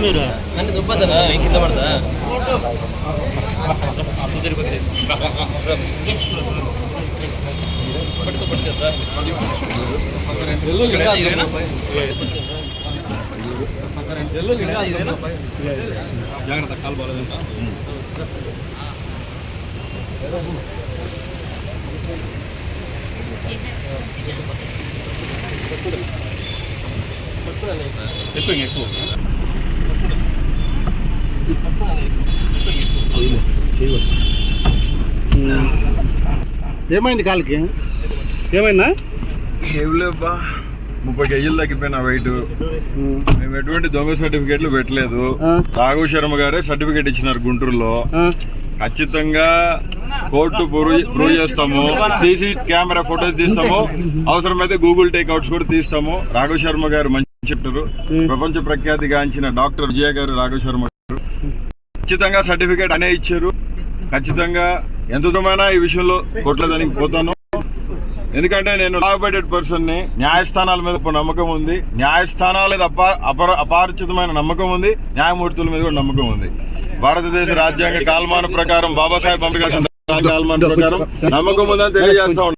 మీరు దుబ్బద్దనా కింద పడతా జాగ్రత్త కాలు బాగాలేదు ఎక్కువ ఏమైంది కాలుకి? ఏమైందా? ఏం లేబ్బా, 30 కేజీలు తగ్గిపోయినా వెయిట్. మేము ఎటువంటి దొంగ సర్టిఫికేట్లు పెట్టలేదు. రాఘవ శర్మ గారే సర్టిఫికేట్ ఇచ్చినారు గుంటూరులో. ఖచ్చితంగా కోర్టు ప్రూవ్ చేస్తాము, సీసీ కెమెరా ఫోటోస్ తీస్తాము, అవసరమైతే గూగుల్ టేక్అవుట్స్ కూడా తీస్తాము. రాఘవ శర్మ గారు మంచి చెప్తారు. ప్రపంచ ప్రఖ్యాతిగాంచిన డాక్టర్ విజయ గారు, రాఘవ శర్మ గారు ఖచ్చితంగా సర్టిఫికేట్ అనే ఇచ్చారు. ఖచ్చితంగా ఎంత దూరమైనా ఈ విషయంలో కోర్టులో దానికి పోతాను. ఎందుకంటే నేను లా అబైడెడ్ పర్సన్ని, న్యాయస్థానాల మీద నమ్మకం ఉంది, న్యాయస్థానాల మీద అపారచితమైన నమ్మకం ఉంది, న్యాయమూర్తుల మీద కూడా నమ్మకం ఉంది. భారతదేశ రాజ్యాంగ కాలమాన ప్రకారం బాబాసాహెబ్ అంబేద్కర్ కాలమాన ప్రకారం నమ్మకం ఉందని తెలియజేస్తా